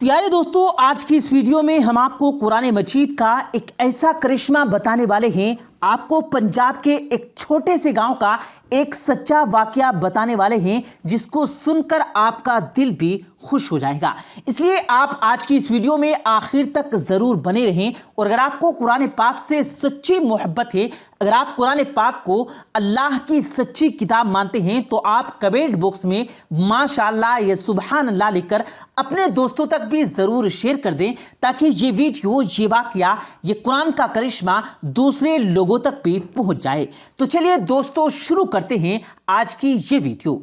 प्यारे दोस्तों, आज की इस वीडियो में हम आपको कुरान मजीद का एक ऐसा करिश्मा बताने वाले हैं। आपको पंजाब के एक छोटे से गांव का एक सच्चा वाकया बताने वाले हैं जिसको सुनकर आपका दिल भी खुश हो जाएगा। इसलिए आप आज की इस वीडियो में आखिर तक जरूर बने रहें। और अगर आपको कुरान पाक से सच्ची मोहब्बत है, अगर आप कुरान पाक को अल्लाह की सच्ची किताब मानते हैं, तो आप कमेंट बॉक्स में माशाअल्लाह या सुभान अल्लाह लिखकर अपने दोस्तों तक भी जरूर शेयर कर दें, ताकि ये वीडियो, ये वाकया, ये कुरान का करिश्मा दूसरे लोगों तक भी पहुंच जाए। तो चलिए दोस्तों, शुरू करते हैं आज की ये वीडियो।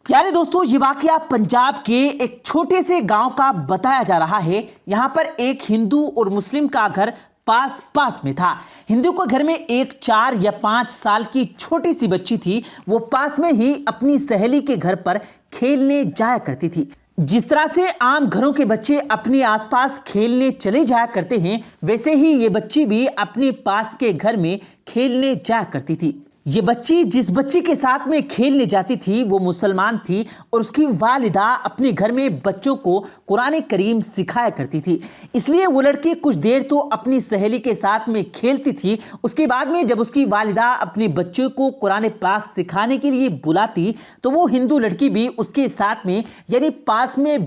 प्यारे दोस्तों, ये वाकया पंजाब के एक छोटे से गांव का बताया जा रहा है। यहां पर एक हिंदू और मुस्लिम का घर पास पास में था। हिंदू के घर में एक 4 या 5 साल की छोटी सी बच्ची थी। वो पास में ही अपनी सहेली के घर पर खेलने जाया करती थी। जिस तरह से आम घरों के बच्चे अपने आसपास खेलने चले जाया करते हैं, वैसे ही ये बच्ची भी अपने पास के घर में खेलने जाया करती थी। ये बच्ची जिस बच्ची के साथ में खेलने जाती थी वो मुसलमान थी, और उसकी वालिदा अपने घर में बच्चों को कुरान करीम सिखाया करती थी। इसलिए वो लड़की कुछ देर तो अपनी सहेली के साथ में खेलती थी। उसके बाद में जब उसकी वालिदा अपने बच्चों को कुरान पाक सिखाने के लिए बुलाती, तो वो हिंदू लड़की भी उसके साथ में यानी पास में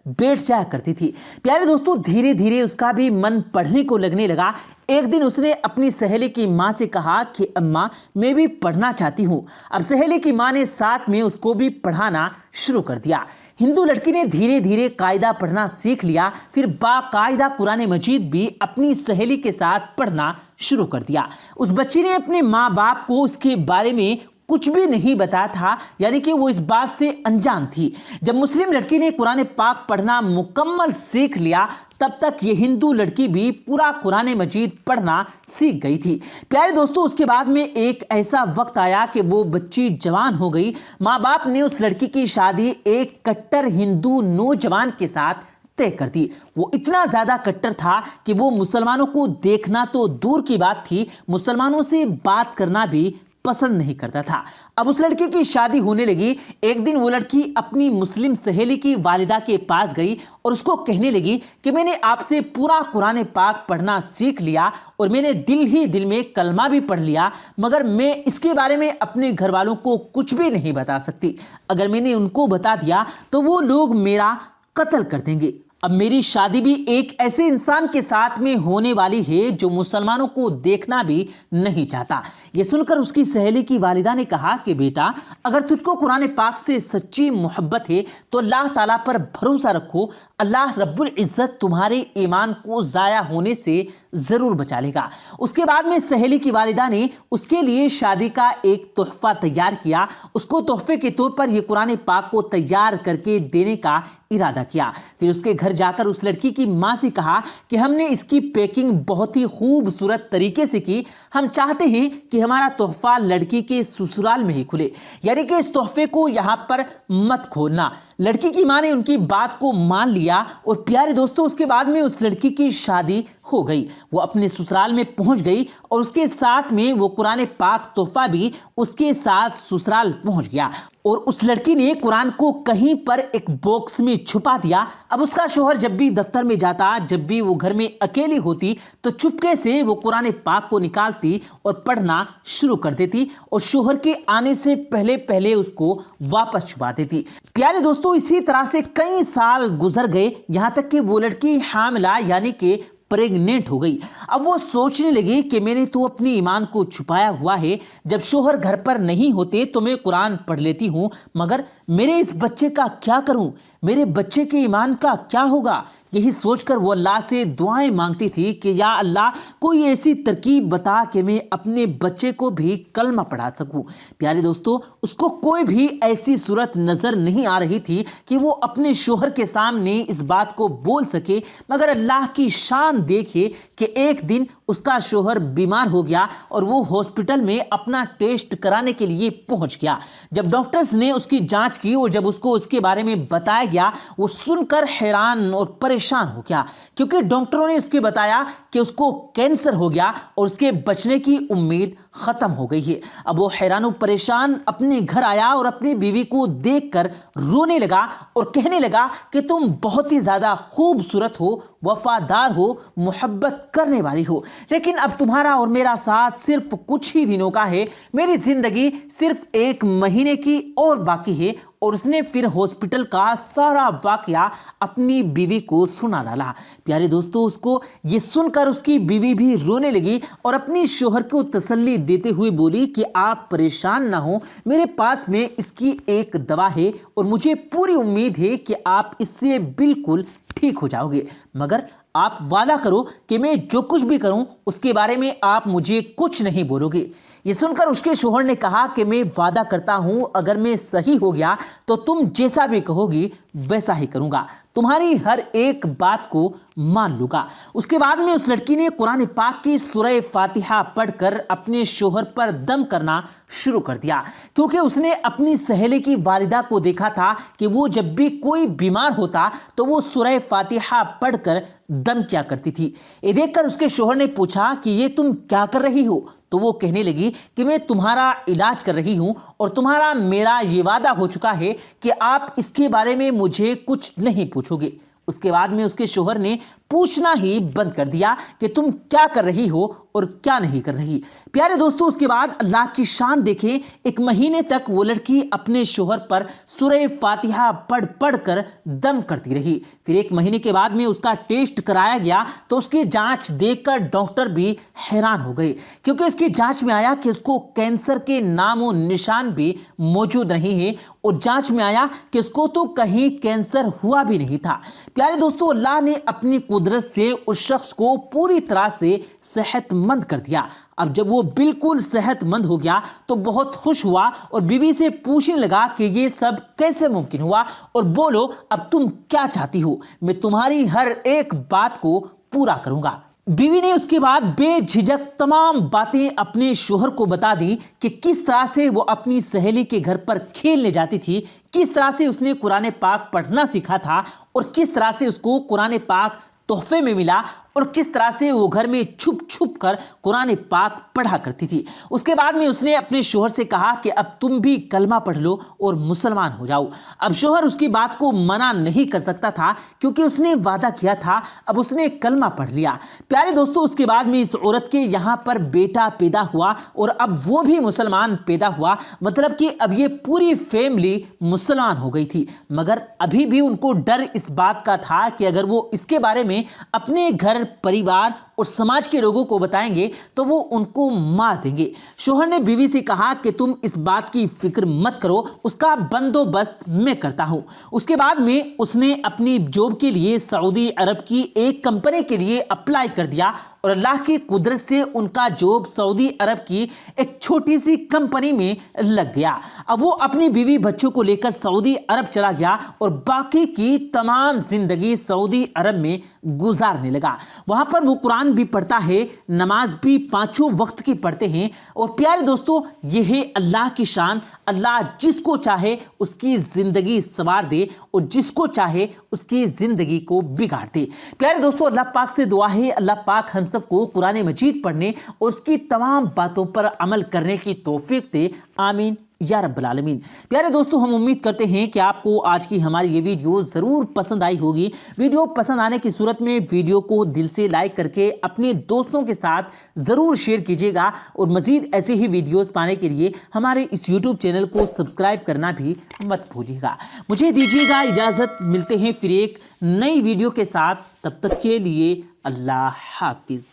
बैठ जाया करती थी। प्यारे दोस्तों, धीरे धीरे उसका भी मन पढ़ने को लगने लगा। एक दिन उसने अपनी सहेली की माँ से कहा कि अम्मा, मैं भी पढ़ना चाहती हूँ। अब सहेली की माँ ने साथ में उसको भी पढ़ाना शुरू कर दिया। हिंदू लड़की ने धीरे धीरे कायदा पढ़ना सीख लिया। फिर बाकायदा कुरान मजीद भी अपनी सहेली के साथ पढ़ना शुरू कर दिया। उस बच्ची ने अपने माँ बाप को उसके बारे में कुछ भी नहीं बताया था, यानी कि वो इस बात से अनजान थी। जब मुस्लिम लड़की ने कुरान पाक पढ़ना मुकम्मल सीख लिया, तब तक ये हिंदू लड़की भी पूरा कुरान मजीद पढ़ना सीख गई थी। प्यारे दोस्तों, उसके बाद में एक ऐसा वक्त आया कि वो बच्ची जवान हो गई। माँ बाप ने उस लड़की की शादी एक कट्टर हिंदू नौजवान के साथ तय कर दी। वो इतना ज्यादा कट्टर था कि वो मुसलमानों को देखना तो दूर की बात थी, मुसलमानों से बात करना भी पसंद नहीं करता था। अब उस लड़की की शादी होने लगी। एक दिन वो लड़की अपनी मुस्लिम सहेली की वालिदा के पास गई और उसको कहने लगी कि मैंने आपसे पूरा कुरान पाक पढ़ना सीख लिया और मैंने दिल ही दिल में कलमा भी पढ़ लिया, मगर मैं इसके बारे में अपने घर वालों को कुछ भी नहीं बता सकती। अगर मैंने उनको बता दिया तो वो लोग मेरा कत्ल कर देंगे। अब मेरी शादी भी एक ऐसे इंसान के साथ में होने वाली है जो मुसलमानों को देखना भी नहीं चाहता। ये सुनकर उसकी सहेली की वालिदा ने कहा कि बेटा, अगर तुझको कुरान पाक से सच्ची मोहब्बत है तो अल्लाह ताला पर भरोसा रखो। अल्लाह रब्बुल इज्जत तुम्हारे ईमान को ज़ाया होने से ज़रूर बचा लेगा। उसके बाद में सहेली की वालिदा ने उसके लिए शादी का एक तोहफा तैयार किया। उसको तोहफे के तौर पर यह कुरान पाक को तैयार करके देने का इरादा किया। फिर उसके घर जाकर उस लड़की की माँ से कहा कि हमने इसकी पैकिंग बहुत ही खूबसूरत तरीके से की। हम चाहते हैं कि हमारा तोहफा लड़की के ससुराल में ही खुले, यानी कि इस तोहफे को यहाँ पर मत खोलना। लड़की की माँ ने उनकी बात को मान लिया और प्यारे दोस्तों, उसके बाद में उस लड़की की शादी हो गई। वो अपने ससुराल में पहुंच गई और उसके साथ में वो कुरान पाक तोहफा भी उसके साथ ससुराल पहुंच गया। और उस लड़की ने कुरान को कहीं पर एक बॉक्स में छुपा दिया। अब उसका शोहर जब भी दफ्तर में जाता, जब भी वो घर में अकेली होती, तो चुपके से वो कुरान पाक को निकालती और पढ़ना शुरू कर देती और शोहर के आने से पहले पहले उसको वापस छुपा देती। प्यारे दोस्तों, इसी तरह से कई साल गुजर गए, यहाँ तक कि वो लड़की हामिला यानी कि प्रेग्नेंट हो गई। अब वो सोचने लगी कि मैंने तो अपनी ईमान को छुपाया हुआ है। जब शोहर घर पर नहीं होते तो मैं कुरान पढ़ लेती हूँ, मगर मेरे इस बच्चे का क्या करूँ, मेरे बच्चे के ईमान का क्या होगा। यही सोचकर वो अल्लाह से दुआएं मांगती थी कि या अल्लाह, कोई ऐसी तरकीब बता कि मैं अपने बच्चे को भी कलमा पढ़ा सकूं। प्यारे दोस्तों, उसको कोई भी ऐसी सूरत नज़र नहीं आ रही थी कि वो अपने शोहर के सामने इस बात को बोल सके। मगर अल्लाह की शान देखिए कि एक दिन उसका शोहर बीमार हो गया और वो हॉस्पिटल में अपना टेस्ट कराने के लिए पहुंच गया। जब डॉक्टर्स ने उसकी जांच جانچ کی اور جب اس کو اس کے بارے میں بتایا گیا وہ سن کر حیران اور پریشان ہو گیا، کیونکہ ڈاکٹروں نے اس کے بتایا کہ اس کو کینسر ہو گیا اور اس کے بچنے کی امید ختم ہو گئی ہے۔ اب وہ حیران و پریشان اپنے گھر آیا اور اپنی بیوی کو دیکھ کر رونے لگا اور کہنے لگا کہ تم بہت ہی زیادہ خوبصورت ہو، وفادار ہو، محبت کرنے والی ہو، لیکن اب تمہارا اور میرا ساتھ صرف کچھ ہی دنوں کا ہے، میری زندگی صرف 1 مہینے کی اور باقی ہے۔ اور اس نے پھر ہاسپٹل کا سارا واقعہ اپنی بیوی کو سنا ڈالا۔ پیارے دوستو، اس کو یہ سن کر اس کی بیوی بھی رونے لگی اور اپنی شوہر کو تسلی دیتے ہوئے بولی کہ آپ پریشان نہ ہوں، میرے پاس میں اس کی ایک دوا ہے اور مجھے پوری امید ہے کہ آپ اس سے بالکل ٹھیک ہو جاؤ گے، مگر آپ وعدہ کرو کہ میں جو کچھ بھی کروں اس کے بارے میں آپ مجھے کچھ نہیں بولو گے۔ یہ سن کر اس کے شوہر نے کہا کہ میں وعدہ کرتا ہوں اگر میں صحیح ہو گیا تو تم جیسا بھی کہو گی ویسا ہی کروں گا، تمہاری ہر ایک بات کو مان لوں گا۔ اس کے بعد میں اس لڑکی نے قرآن پاک کی سورہ فاتحہ پڑھ کر اپنے شوہر پر دم کرنا شروع کر دیا، کیونکہ اس نے اپنی سہیلی کی والدہ کو دیکھا تھا کہ وہ جب بھی کوئی بیمار ہوتا تو وہ سورہ فاتحہ پڑھ کر دم کیا کرتی تھی۔ یہ دیکھ کر اس کے شوہر نے پوچھا کہ یہ تم کیا کر رہی ہو؟ تو وہ کہنے لگی کہ میں تمہارا علاج کر رہی ہوں اور تمہارا میرا یہ وعدہ ہو چکا ہے کہ آپ اس کے بارے میں مجھے کچھ نہیں پوچھو گے۔ اس کے بعد میں اس کے شوہر نے پوچھنا ہی بند کر دیا کہ تم کیا کر رہی ہو اور کیا نہیں کر رہی۔ پیارے دوستو، اس کے بعد اللہ کی شان دیکھیں، 1 مہینے تک وہ لڑکی اپنے شوہر پر سورہ فاتحہ پڑھ پڑھ کر دم کرتی رہی۔ پھر 1 مہینے کے بعد میں اس کا ٹیسٹ کرایا گیا تو اس کی جانچ دیکھ کر ڈاکٹر بھی حیران ہو گئے، کیونکہ اس کی جانچ میں آیا کہ اس کو کینسر کے نام و نشان بھی موجود نہیں ہے اور جانچ میں آیا کہ اس کو تو کہیں کینسر ہوا بھی نہیں تھا۔ پیارے دوستو، اللہ نے اپنی قدرت سے اس شخص کو پوری طرح سے صحت مند کر دیا۔ اب جب وہ بالکل صحت مند ہو گیا تو بہت خوش ہوا اور بیوی سے پوچھنے لگا کہ یہ سب کیسے ممکن ہوا اور بولو اب تم کیا چاہتی ہو، میں تمہاری ہر ایک بات کو پورا کروں گا۔ بیوی نے اس کے بعد بے جھجک تمام باتیں اپنے شوہر کو بتا دی کہ کس طرح سے وہ اپنی سہیلی کے گھر پر کھیلنے جاتی تھی، کس طرح سے اس نے قرآن پاک پڑھنا سیکھا تھا اور کس طرح سے اس کو قرآن پاک تحفے میں ملا اور کس طرح سے وہ گھر میں چھپ چھپ کر قرآن پاک پڑھا کرتی تھی۔ اس کے بعد میں اس نے اپنے شوہر سے کہا کہ اب تم بھی کلمہ پڑھ لو اور مسلمان ہو جاؤ۔ اب شوہر اس کی بات کو منع نہیں کر سکتا تھا کیونکہ اس نے وعدہ کیا تھا۔ اب اس نے کلمہ پڑھ لیا۔ پیارے دوستو، اس کے بعد میں اس عورت کے یہاں پر بیٹا پیدا ہوا اور اب وہ بھی مسلمان پیدا ہوا، مطلب کہ اب یہ پوری فیملی مسلمان ہو گئی تھی، مگر ابھی بھی ان کو ڈر اس بات کا تھا کہ اگر وہ اس کے بارے میں اپنے گھر، پریوار اور سماج کے لوگوں کو بتائیں گے تو وہ ان کو مار دیں گے۔ شوہر نے بیوی سے کہا کہ تم اس بات کی فکر مت کرو، اس کا بندوبست میں کرتا ہوں۔ اس کے بعد میں اس نے اپنی جاب کے لیے سعودی عرب کی ایک کمپنی کے لیے اپلائی کر دیا اور اللہ کی قدرت سے ان کا جاب سعودی عرب کی ایک چھوٹی سی کمپنی میں لگ گیا۔ اب وہ اپنی بیوی بچوں کو لے کر سعودی عرب چلا گیا اور باقی کی تمام زندگی سعودی عرب میں گزارنے لگا۔ وہاں پر وہ قرآن بھی پڑھتا ہے، نماز بھی 5 وقت کی پڑھتے ہیں۔ اور پیارے دوستو، یہ ہے اللہ کی شان۔ اللہ جس کو چاہے اس کی زندگی سنوار دے اور جس کو چاہے اس کی زندگی کو بگاڑ دے۔ پیارے دوستو، اللہ پاک سے دعا ہے اللہ پاک ہم سب کو قرآن مجید پڑھنے اور اس کی تمام باتوں پر عمل کرنے کی توفیق دے، آمین یا رب العالمین۔ پیارے دوستو، ہم امید کرتے ہیں کہ آپ کو آج کی ہماری یہ ویڈیو ضرور پسند آئی ہوگی۔ ویڈیو پسند آنے کی صورت میں ویڈیو کو دل سے لائک کر کے اپنے دوستوں کے ساتھ ضرور شیئر کیجیے گا اور مزید ایسے ہی ویڈیوز پانے کے لیے ہمارے اس یوٹیوب چینل کو سبسکرائب کرنا بھی مت بھولیے گا۔ مجھے دیجیے گا اجازت، ملتے ہیں پھر ایک نئی ویڈیو کے ساتھ، تب تک کے لیے اللہ حافظ۔